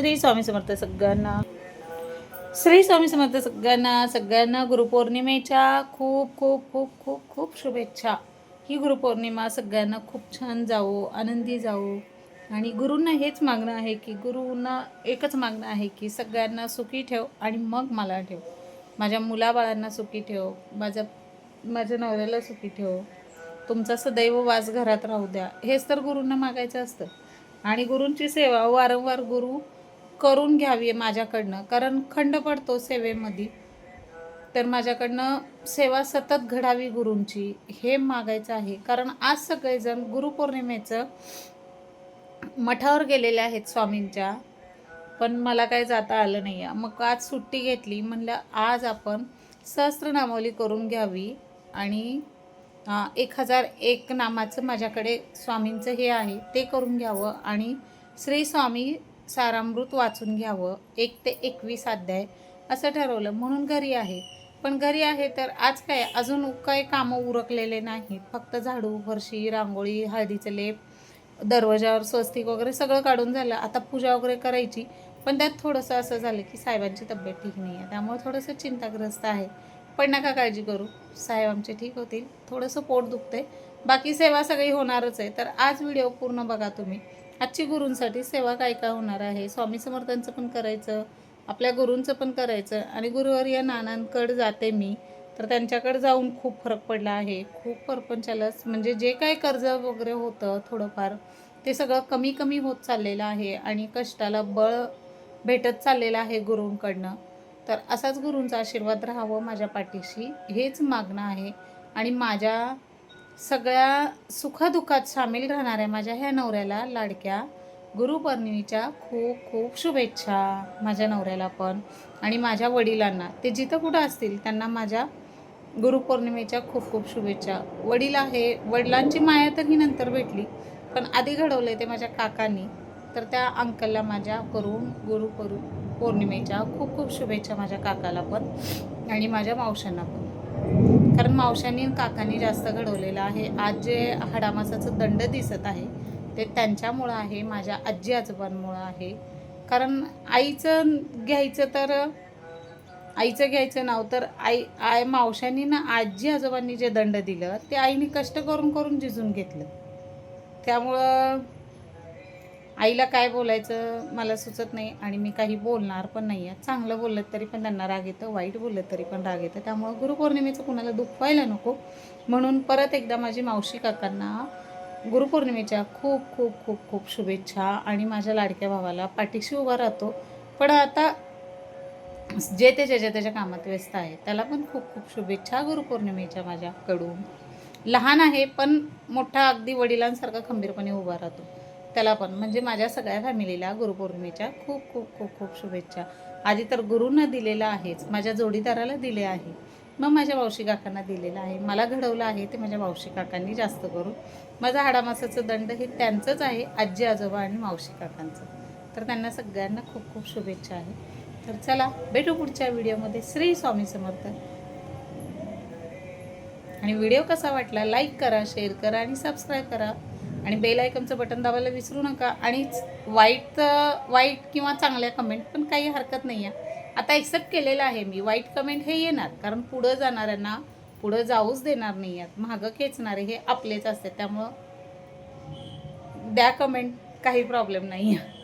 श्री स्वामी समर्थ सगळ्यांना. श्री स्वामी समर्थ सगळ्यांना गुरुपौर्णिमेच्या खूप खूप खूप खूप खूप शुभेच्छा. ही गुरुपौर्णिमा सगळ्यांना खूप छान जावो, आनंदी जावो. आणि गुरूंना हेच मागणं आहे की गुरूंना एकच मागणं आहे की सगळ्यांना सुखी ठेव आणि मग मला ठेव. माझ्या मुलाबाळांना सुखी ठेव, माझ्या नवऱ्याला सुखी ठेव, तुमचा सदैव वास घरात राहू द्या. हेच तर गुरूंना मागायचं असतं. आणि गुरूंची सेवा वारंवार गुरु करून घ्यावी माझ्याकडनं, कारण खंड पडतो सेवेमध्ये. तर माझ्याकडनं सेवा सतत घडावी गुरूंची, हे मागायचं आहे. कारण आज सगळेजण गुरुपौर्णिमेचं मठावर गेलेले आहेत स्वामींच्या, पण मला काही जाता आलं नाही आहे. मग आज सुट्टी घेतली, म्हणलं आज आपण सहस्त्रनामावली करून घ्यावी. आणि 1001 नामाचं माझ्याकडे स्वामींचं हे आहे, ते करून घ्यावं. आणि श्री स्वामी सारामृत वाचून घ्यावं 1 ते 21 अध्याय असं ठरवलं. म्हणून घरी आहे. पण घरी आहे तर आज काय अजून काही कामं उरकलेले नाहीत. फक्त झाडू, फरशी, रांगोळी, हळदीचं लेप, दरवाजावर स्वस्तिक वगैरे सगळं काढून झालं. आता पूजा वगैरे करायची. पण त्यात थोडंसं असं झालं की साहेबांची तब्येत ठीक नाही आहे, त्यामुळे थोडंसं चिंताग्रस्त आहे. पण नका काळजी करू, साहेब आमचे ठीक होतील. थोडंसं पोट दुखते, बाकी सेवा सगळी होणारच आहे. तर आज व्हिडिओ पूर्ण बघा तुम्ही. आजची गुरूंसाठी सेवा काय काय होणार आहे, स्वामी समर्थांचं पण करायचं, आपल्या गुरूंचं पण करायचं. आणि गुरुवर्य नानांकडे जाते मी, तर त्यांच्याकडे जाऊन खूप फरक पडला आहे. खूप परपंचालच म्हणजे जे काही कर्ज वगैरे होतं थोडंफार, ते सगळं कमी कमी होत चाललेलं आहे. आणि कष्टाला बळ भेटत चाललेलं आहे गुरूंकडनं. तर असाच गुरूंचा आशीर्वाद राहावं माझ्या पाठीशी, हेच मागणं आहे. आणि माझ्या सगळ्या सुखदुःखात सामील राहणाऱ्या माझ्या ह्या नवऱ्याला लाडक्या गुरुपौर्णिमेच्या खूप खूप शुभेच्छा. माझ्या नवऱ्याला पण आणि माझ्या वडिलांना, ते जिथं कुठं असतील त्यांना माझ्या गुरुपौर्णिमेच्या खूप खूप शुभेच्छा. वडील आहे, वडिलांची माया तर ही नंतर भेटली, पण आधी घडवलं ते माझ्या काकांनी. तर त्या अंकलला माझ्या पौर्णिमेच्या खूप खूप शुभेच्छा माझ्या काकाला पण आणि माझ्या मावशांना पण. कारण मावशांनी आणि काकांनी जास्त घडवलेलं आहे. आज जे हाडामासाचं दंड दिसत आहे ते त्यांच्यामुळं आहे, माझ्या आजी आजोबांमुळं आहे. कारण आईचं घ्यायचं नाव तर मावशांनी ना आजी आजोबांनी जे दंड दिलं ते आईने कष्ट करून करून झिजून घेतलं. त्यामुळं आईला काय बोलायचं मला सुचत नाही आणि मी काही बोलणार पण नाही आहे. चांगलं बोललं तरी पण त्यांना राग येतं, वाईट बोललं तरी पण राग येतं. त्यामुळं गुरुपौर्णिमेचं कुणाला दुखवायला नको, म्हणून परत एकदा माझी मावशी काकांना गुरुपौर्णिमेच्या खूप खूप खूप खूप शुभेच्छा. आणि माझ्या लाडक्या भावाला पाठीशी उभा राहतो, पण आता जे ते ज्याच्या त्याच्या कामात व्यस्त आहे, त्याला पण खूप खूप शुभेच्छा गुरुपौर्णिमेच्या माझ्याकडून. लहान आहे पण मोठा अगदी वडिलांसारखा खंबीरपणे उभा राहतो, त्याला पण. म्हणजे माझ्या सगळ्या फॅमिलीला गुरुपौर्णिमेच्या खूप खूप खूप खूप शुभेच्छा. आधी तर गुरूंना दिलेलं आहेच, माझ्या जोडीदाराला दिले आहे, मग माझ्या मावशी काकांना दिलेलं आहे. मला घडवलं आहे ते माझ्या मावशी काकांनी जास्त करून. माझं हाडामासाचं दंड हे त्यांचंच आहे, आजी आजोबा आणि मावशी काकांचं. तर त्यांना सगळ्यांना खूप खूप शुभेच्छा आहे. तर चला भेटू पुढच्या व्हिडिओमध्ये. श्री स्वामी समर्थ. आणि व्हिडिओ कसा वाटला लाईक करा, शेअर करा आणि सबस्क्राईब करा. आणि बेल आयकॉनचं बटन दाबायला विसरू नका. आणि वाईट किंवा चांगल्या कमेंट पण काही हरकत नाही आहे. आता एक्सेप्ट केलेलं आहे मी, वाईट कमेंट हे येणार, कारण पुढं जाणाऱ्यांना पुढं जाऊच देणार नाही आहेत. मागं खेचणारे हे आपलेच असते, त्यामुळं द्या कमेंट, काही प्रॉब्लेम नाही आहे.